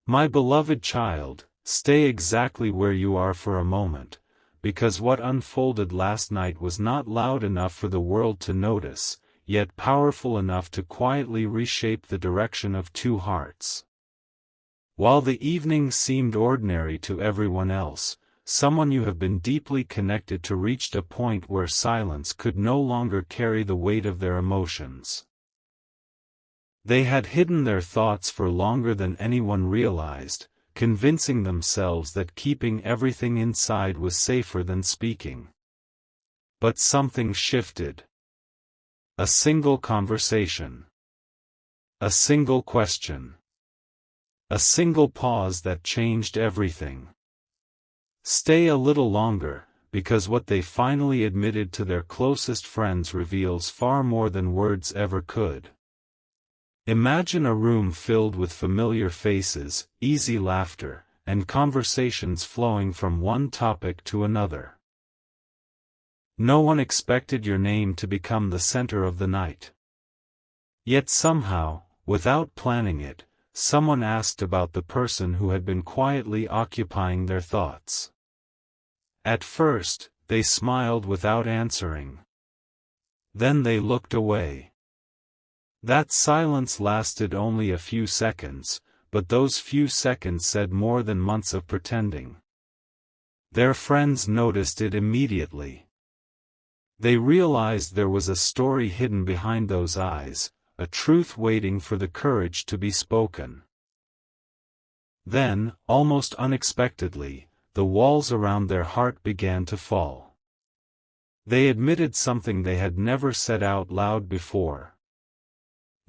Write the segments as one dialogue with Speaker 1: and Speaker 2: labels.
Speaker 1: My beloved child, stay exactly where you are for a moment, because what unfolded last night was not loud enough for the world to notice, yet powerful enough to quietly reshape the direction of two hearts. While the evening seemed ordinary to everyone else, someone you have been deeply connected to reached a point where silence could no longer carry the weight of their emotions. They had hidden their thoughts for longer than anyone realized, convincing themselves that keeping everything inside was safer than speaking. But something shifted. A single conversation. A single question. A single pause that changed everything. Stay a little longer, because what they finally admitted to their closest friends reveals far more than words ever could. Imagine a room filled with familiar faces, easy laughter, and conversations flowing from one topic to another. No one expected your name to become the center of the night. Yet somehow, without planning it, someone asked about the person who had been quietly occupying their thoughts. At first, they smiled without answering. Then they looked away. That silence lasted only a few seconds, but those few seconds said more than months of pretending. Their friends noticed it immediately. They realized there was a story hidden behind those eyes, a truth waiting for the courage to be spoken. Then, almost unexpectedly, the walls around their heart began to fall. They admitted something they had never said out loud before.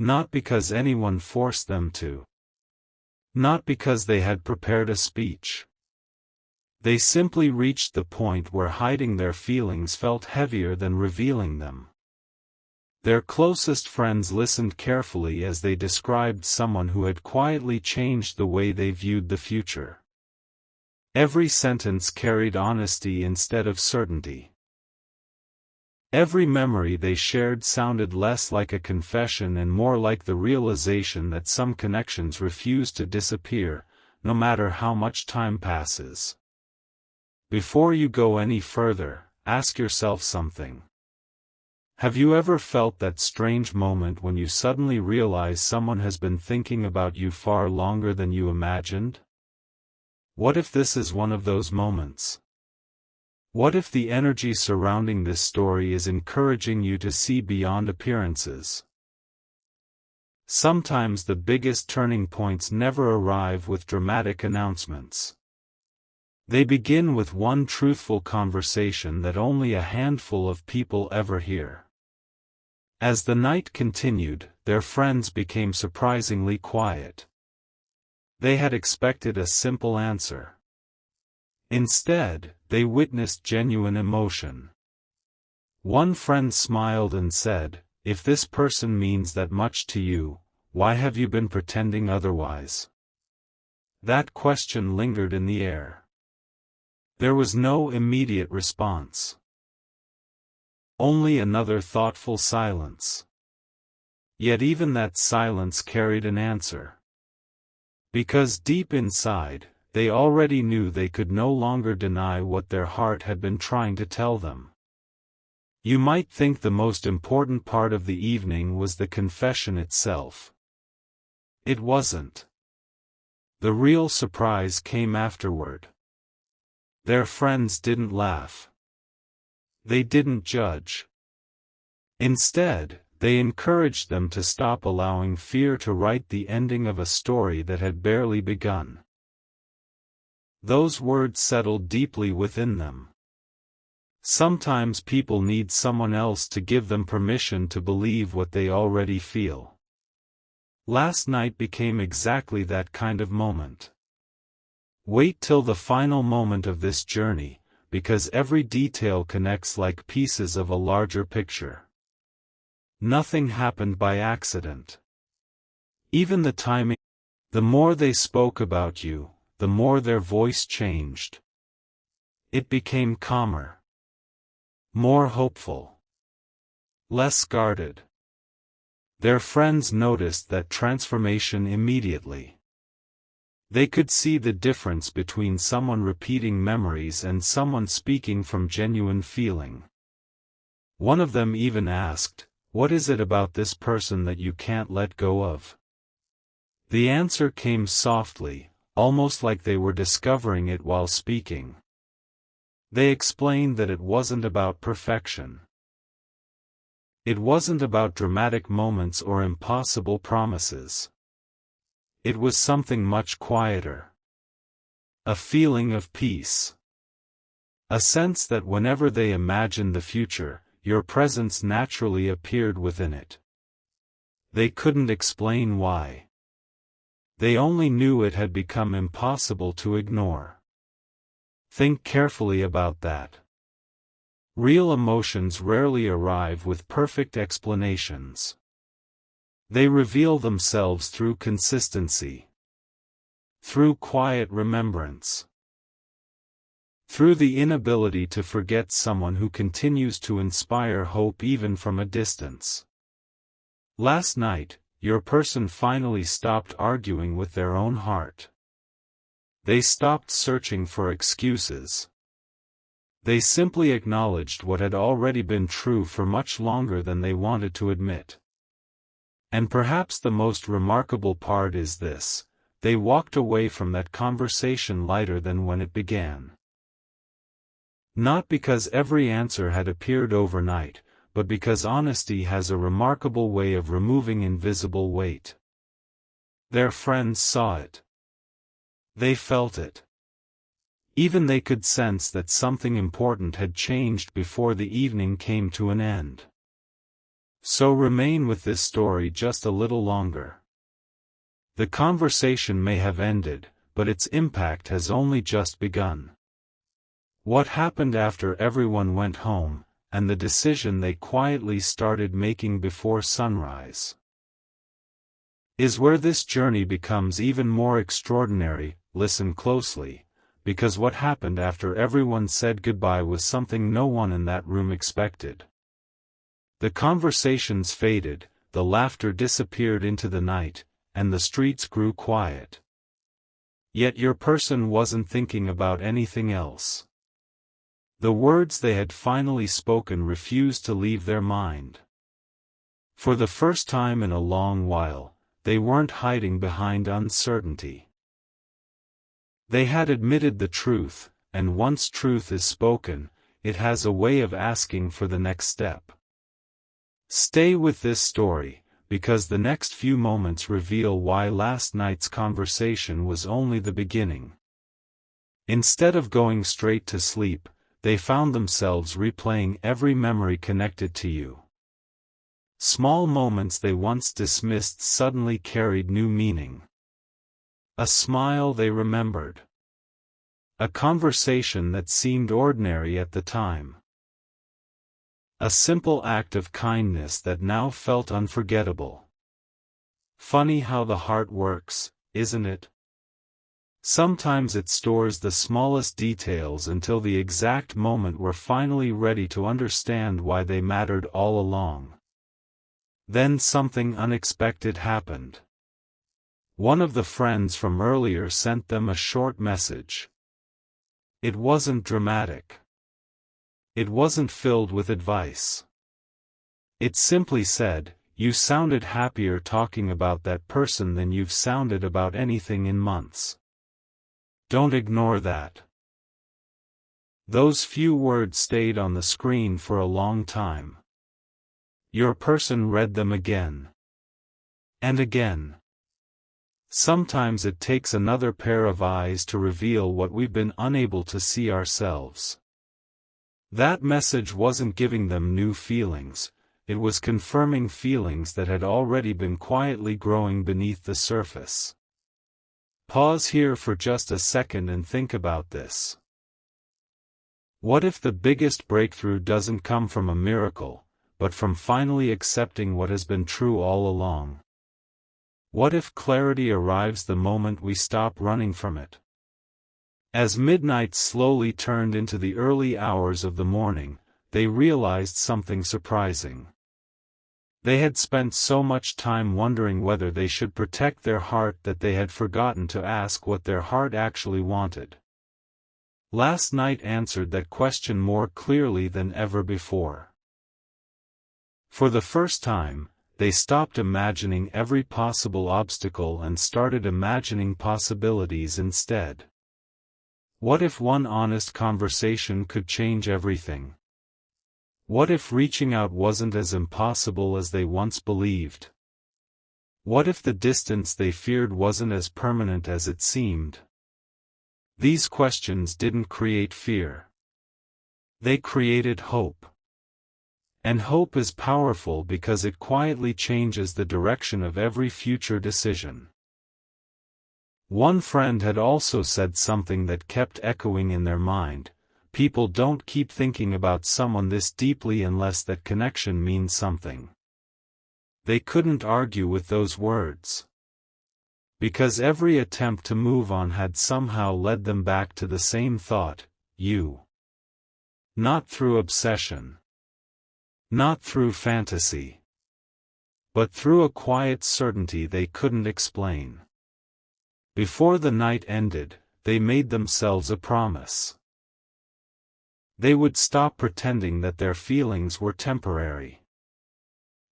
Speaker 1: Not because anyone forced them to. Not because they had prepared a speech. They simply reached the point where hiding their feelings felt heavier than revealing them. Their closest friends listened carefully as they described someone who had quietly changed the way they viewed the future. Every sentence carried honesty instead of certainty. Every memory they shared sounded less like a confession and more like the realization that some connections refuse to disappear, no matter how much time passes. Before you go any further, ask yourself something. Have you ever felt that strange moment when you suddenly realize someone has been thinking about you far longer than you imagined? What if this is one of those moments? What if the energy surrounding this story is encouraging you to see beyond appearances? Sometimes the biggest turning points never arrive with dramatic announcements. They begin with one truthful conversation that only a handful of people ever hear. As the night continued, their friends became surprisingly quiet. They had expected a simple answer. Instead, they witnessed genuine emotion. One friend smiled and said, "If this person means that much to you, why have you been pretending otherwise?" That question lingered in the air. There was no immediate response. Only another thoughtful silence. Yet even that silence carried an answer. Because deep inside, they already knew they could no longer deny what their heart had been trying to tell them. You might think the most important part of the evening was the confession itself. It wasn't. The real surprise came afterward. Their friends didn't laugh. They didn't judge. Instead, they encouraged them to stop allowing fear to write the ending of a story that had barely begun. Those words settled deeply within them. Sometimes people need someone else to give them permission to believe what they already feel. Last night became exactly that kind of moment. Wait till the final moment of this journey, because every detail connects like pieces of a larger picture. Nothing happened by accident. Even the timing. The more they spoke about you, the more their voice changed. It became calmer. More hopeful. Less guarded. Their friends noticed that transformation immediately. They could see the difference between someone repeating memories and someone speaking from genuine feeling. One of them even asked, "What is it about this person that you can't let go of?" The answer came softly, almost like they were discovering it while speaking. They explained that it wasn't about perfection. It wasn't about dramatic moments or impossible promises. It was something much quieter. A feeling of peace. A sense that whenever they imagined the future, your presence naturally appeared within it. They couldn't explain why. They only knew it had become impossible to ignore. Think carefully about that. Real emotions rarely arrive with perfect explanations. They reveal themselves through consistency. Through quiet remembrance. Through the inability to forget someone who continues to inspire hope even from a distance. Last night, your person finally stopped arguing with their own heart. They stopped searching for excuses. They simply acknowledged what had already been true for much longer than they wanted to admit. And perhaps the most remarkable part is this: they walked away from that conversation lighter than when it began. Not because every answer had appeared overnight, but because honesty has a remarkable way of removing invisible weight. Their friends saw it. They felt it. Even they could sense that something important had changed before the evening came to an end. So remain with this story just a little longer. The conversation may have ended, but its impact has only just begun. What happened after everyone went home, and the decision they quietly started making before sunrise, is where this journey becomes even more extraordinary. Listen closely, because what happened after everyone said goodbye was something no one in that room expected. The conversations faded, the laughter disappeared into the night, and the streets grew quiet. Yet your person wasn't thinking about anything else. The words they had finally spoken refused to leave their mind. For the first time in a long while, they weren't hiding behind uncertainty. They had admitted the truth, and once truth is spoken, it has a way of asking for the next step. Stay with this story, because the next few moments reveal why last night's conversation was only the beginning. Instead of going straight to sleep, they found themselves replaying every memory connected to you. Small moments they once dismissed suddenly carried new meaning. A smile they remembered. A conversation that seemed ordinary at the time. A simple act of kindness that now felt unforgettable. Funny how the heart works, isn't it? Sometimes it stores the smallest details until the exact moment we're finally ready to understand why they mattered all along. Then something unexpected happened. One of the friends from earlier sent them a short message. It wasn't dramatic. It wasn't filled with advice. It simply said, "You sounded happier talking about that person than you've sounded about anything in months. Don't ignore that." Those few words stayed on the screen for a long time. Your person read them again. And again. Sometimes it takes another pair of eyes to reveal what we've been unable to see ourselves. That message wasn't giving them new feelings, it was confirming feelings that had already been quietly growing beneath the surface. Pause here for just a second and think about this. What if the biggest breakthrough doesn't come from a miracle, but from finally accepting what has been true all along? What if clarity arrives the moment we stop running from it? As midnight slowly turned into the early hours of the morning, they realized something surprising. They had spent so much time wondering whether they should protect their heart that they had forgotten to ask what their heart actually wanted. Last night answered that question more clearly than ever before. For the first time, they stopped imagining every possible obstacle and started imagining possibilities instead. What if one honest conversation could change everything? What if reaching out wasn't as impossible as they once believed? What if the distance they feared wasn't as permanent as it seemed? These questions didn't create fear. They created hope. And hope is powerful because it quietly changes the direction of every future decision. One friend had also said something that kept echoing in their mind: people don't keep thinking about someone this deeply unless that connection means something. They couldn't argue with those words. Because every attempt to move on had somehow led them back to the same thought, you. Not through obsession. Not through fantasy. But through a quiet certainty they couldn't explain. Before the night ended, they made themselves a promise. They would stop pretending that their feelings were temporary.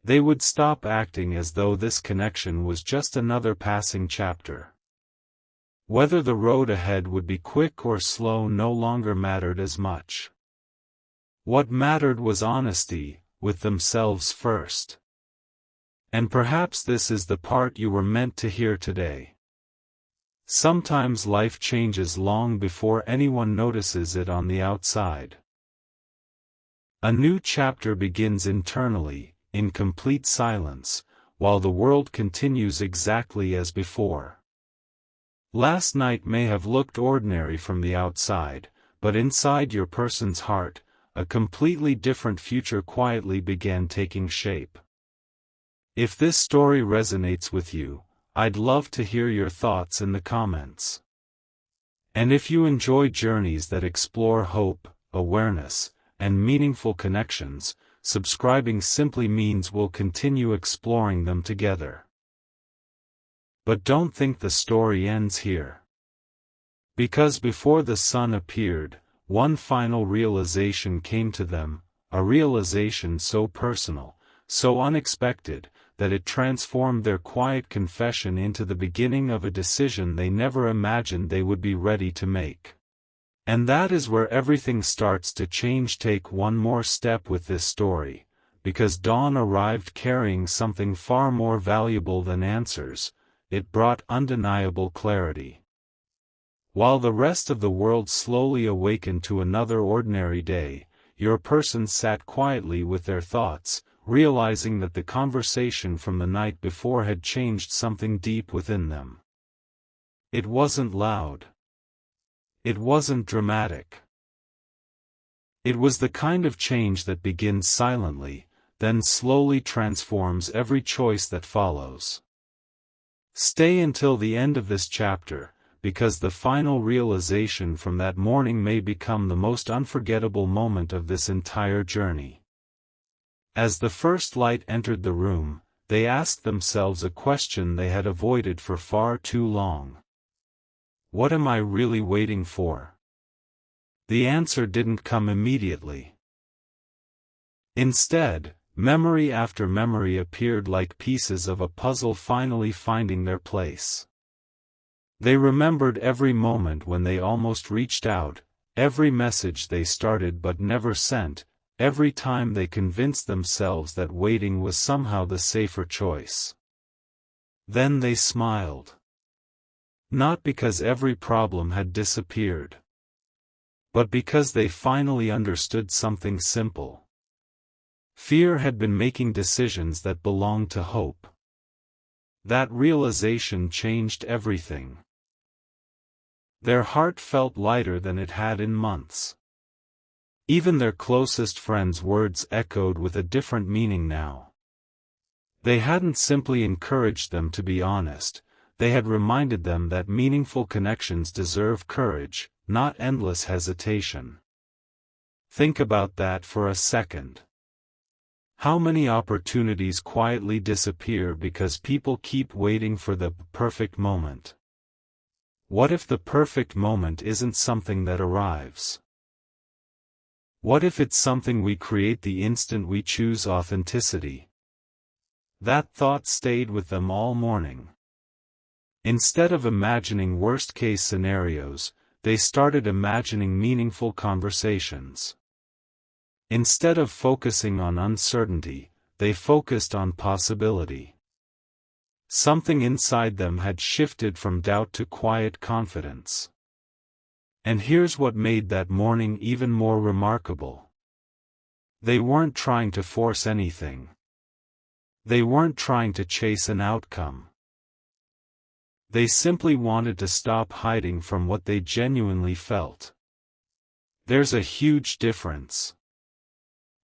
Speaker 1: They would stop acting as though this connection was just another passing chapter. Whether the road ahead would be quick or slow no longer mattered as much. What mattered was honesty, with themselves first. And perhaps this is the part you were meant to hear today. Sometimes life changes long before anyone notices it on the outside. A new chapter begins internally, in complete silence, while the world continues exactly as before. Last night may have looked ordinary from the outside, but inside your person's heart, a completely different future quietly began taking shape. If this story resonates with you, I'd love to hear your thoughts in the comments. And if you enjoy journeys that explore hope, awareness, and meaningful connections, subscribing simply means we'll continue exploring them together. But don't think the story ends here. Because before the sun appeared, one final realization came to them, a realization so personal, so unexpected, that it transformed their quiet confession into the beginning of a decision they never imagined they would be ready to make. And that is where everything starts to change. Take one more step with this story, because dawn arrived carrying something far more valuable than answers. It brought undeniable clarity. While the rest of the world slowly awakened to another ordinary day, your person sat quietly with their thoughts, realizing that the conversation from the night before had changed something deep within them. It wasn't loud. It wasn't dramatic. It was the kind of change that begins silently, then slowly transforms every choice that follows. Stay until the end of this chapter, because the final realization from that morning may become the most unforgettable moment of this entire journey. As the first light entered the room, they asked themselves a question they had avoided for far too long. What am I really waiting for? The answer didn't come immediately. Instead, memory after memory appeared like pieces of a puzzle finally finding their place. They remembered every moment when they almost reached out, every message they started but never sent, every time they convinced themselves that waiting was somehow the safer choice. Then they smiled. Not because every problem had disappeared, but because they finally understood something simple. Fear had been making decisions that belonged to hope. That realization changed everything. Their heart felt lighter than it had in months. Even their closest friends' words echoed with a different meaning now. They hadn't simply encouraged them to be honest, they had reminded them that meaningful connections deserve courage, not endless hesitation. Think about that for a second. How many opportunities quietly disappear because people keep waiting for the perfect moment? What if the perfect moment isn't something that arrives? What if it's something we create the instant we choose authenticity? That thought stayed with them all morning. Instead of imagining worst-case scenarios, they started imagining meaningful conversations. Instead of focusing on uncertainty, they focused on possibility. Something inside them had shifted from doubt to quiet confidence. And here's what made that morning even more remarkable. They weren't trying to force anything. They weren't trying to chase an outcome. They simply wanted to stop hiding from what they genuinely felt. There's a huge difference.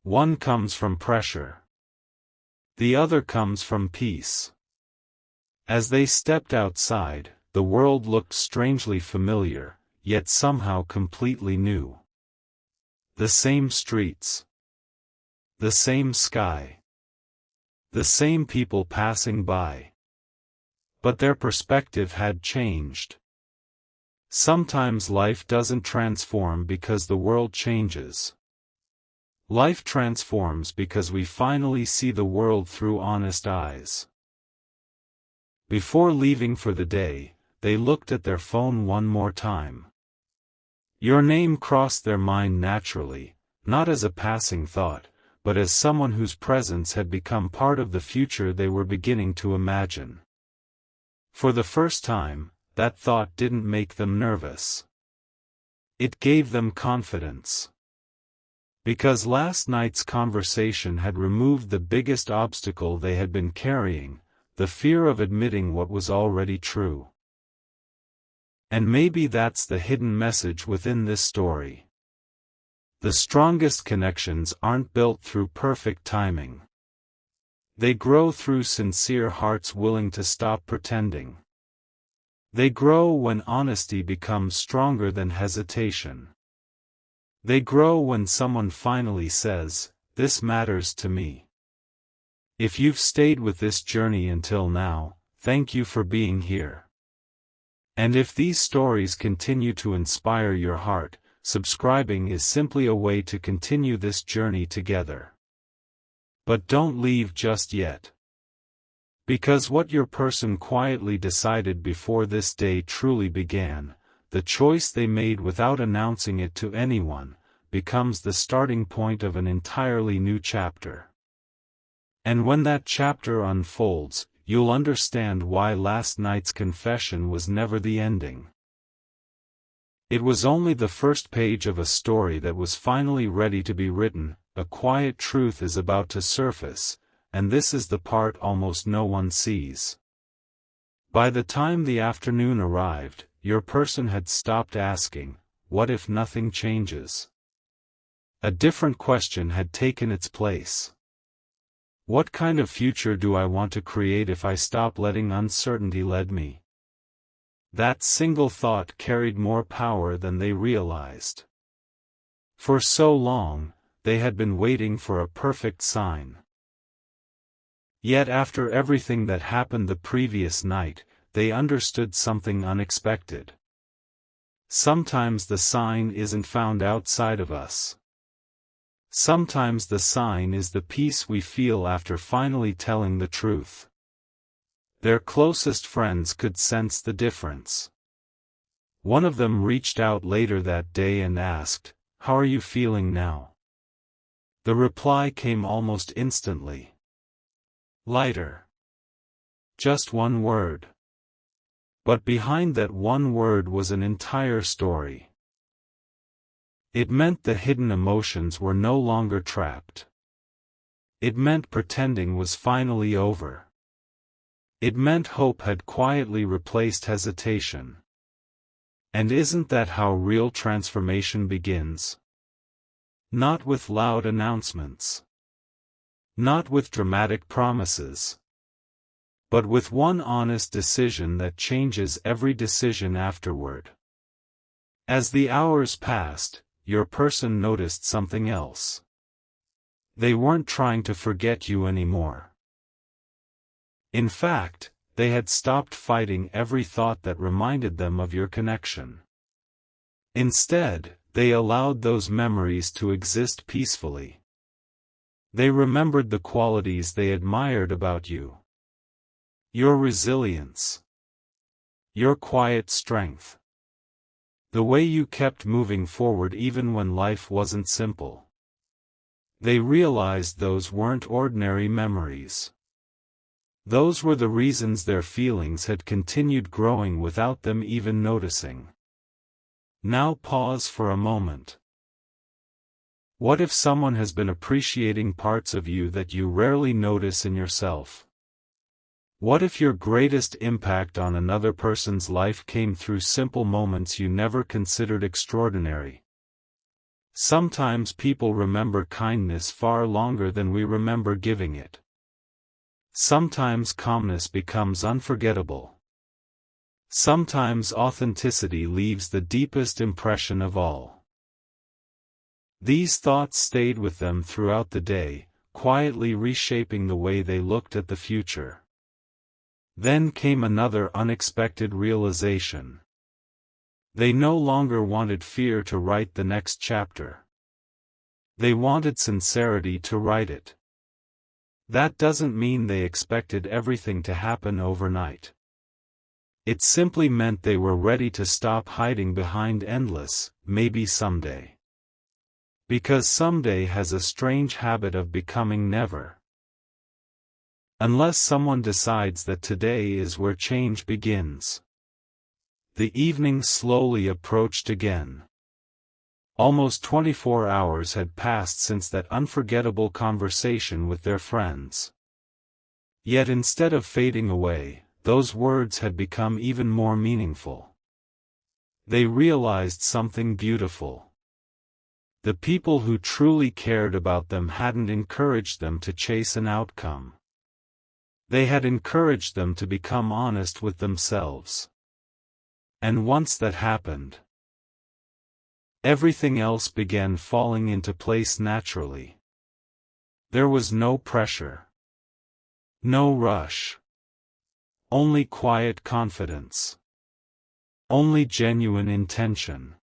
Speaker 1: One comes from pressure. The other comes from peace. As they stepped outside, the world looked strangely familiar, yet somehow completely new. The same streets. The same sky. The same people passing by. But their perspective had changed. Sometimes life doesn't transform because the world changes. Life transforms because we finally see the world through honest eyes. Before leaving for the day, they looked at their phone one more time. Your name crossed their mind naturally, not as a passing thought, but as someone whose presence had become part of the future they were beginning to imagine. For the first time, that thought didn't make them nervous. It gave them confidence. Because last night's conversation had removed the biggest obstacle they had been carrying, the fear of admitting what was already true. And maybe that's the hidden message within this story. The strongest connections aren't built through perfect timing. They grow through sincere hearts willing to stop pretending. They grow when honesty becomes stronger than hesitation. They grow when someone finally says, "This matters to me." If you've stayed with this journey until now, thank you for being here. And if these stories continue to inspire your heart, subscribing is simply a way to continue this journey together. But don't leave just yet. Because what your person quietly decided before this day truly began, the choice they made without announcing it to anyone, becomes the starting point of an entirely new chapter. And when that chapter unfolds, you'll understand why last night's confession was never the ending. It was only the first page of a story that was finally ready to be written. A quiet truth is about to surface, and this is the part almost no one sees. By the time the afternoon arrived, your person had stopped asking, "What if nothing changes?" A different question had taken its place. What kind of future do I want to create if I stop letting uncertainty lead me? That single thought carried more power than they realized. For so long, they had been waiting for a perfect sign. Yet after everything that happened the previous night, they understood something unexpected. Sometimes the sign isn't found outside of us. Sometimes the sign is the peace we feel after finally telling the truth. Their closest friends could sense the difference. One of them reached out later that day and asked, "How are you feeling now?" The reply came almost instantly. "Lighter." Just one word. But behind that one word was an entire story. It meant the hidden emotions were no longer trapped. It meant pretending was finally over. It meant hope had quietly replaced hesitation. And isn't that how real transformation begins? Not with loud announcements. Not with dramatic promises. But with one honest decision that changes every decision afterward. As the hours passed, your person noticed something else. They weren't trying to forget you anymore. In fact, they had stopped fighting every thought that reminded them of your connection. Instead, they allowed those memories to exist peacefully. They remembered the qualities they admired about you. Your resilience. Your quiet strength. The way you kept moving forward even when life wasn't simple. They realized those weren't ordinary memories. Those were the reasons their feelings had continued growing without them even noticing. Now pause for a moment. What if someone has been appreciating parts of you that you rarely notice in yourself? What if your greatest impact on another person's life came through simple moments you never considered extraordinary? Sometimes people remember kindness far longer than we remember giving it. Sometimes calmness becomes unforgettable. Sometimes authenticity leaves the deepest impression of all. These thoughts stayed with them throughout the day, quietly reshaping the way they looked at the future. Then came another unexpected realization. They no longer wanted fear to write the next chapter. They wanted sincerity to write it. That doesn't mean they expected everything to happen overnight. It simply meant they were ready to stop hiding behind endless, maybe someday. Because someday has a strange habit of becoming never. Unless someone decides that today is where change begins. The evening slowly approached again. Almost 24 hours had passed since that unforgettable conversation with their friends. Yet instead of fading away, those words had become even more meaningful. They realized something beautiful. The people who truly cared about them hadn't encouraged them to chase an outcome. They had encouraged them to become honest with themselves. And once that happened, everything else began falling into place naturally. There was no pressure. No rush. Only quiet confidence. Only genuine intention.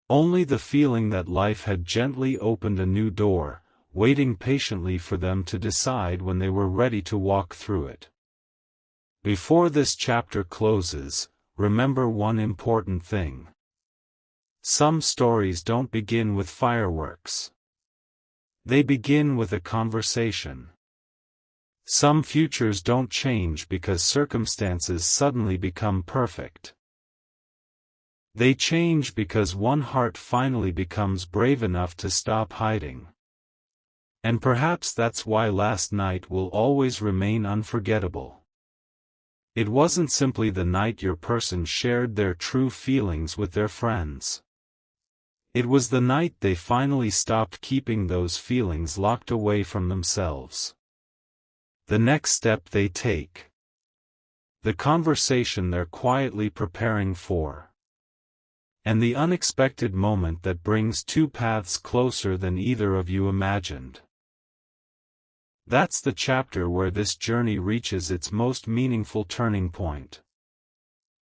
Speaker 1: Only the feeling that life had gently opened a new door, waiting patiently for them to decide when they were ready to walk through it. Before this chapter closes, remember one important thing. Some stories don't begin with fireworks. They begin with a conversation. Some futures don't change because circumstances suddenly become perfect. They change because one heart finally becomes brave enough to stop hiding. And perhaps that's why last night will always remain unforgettable. It wasn't simply the night your person shared their true feelings with their friends. It was the night they finally stopped keeping those feelings locked away from themselves. The next step they take. The conversation they're quietly preparing for. And the unexpected moment that brings two paths closer than either of you imagined. That's the chapter where this journey reaches its most meaningful turning point.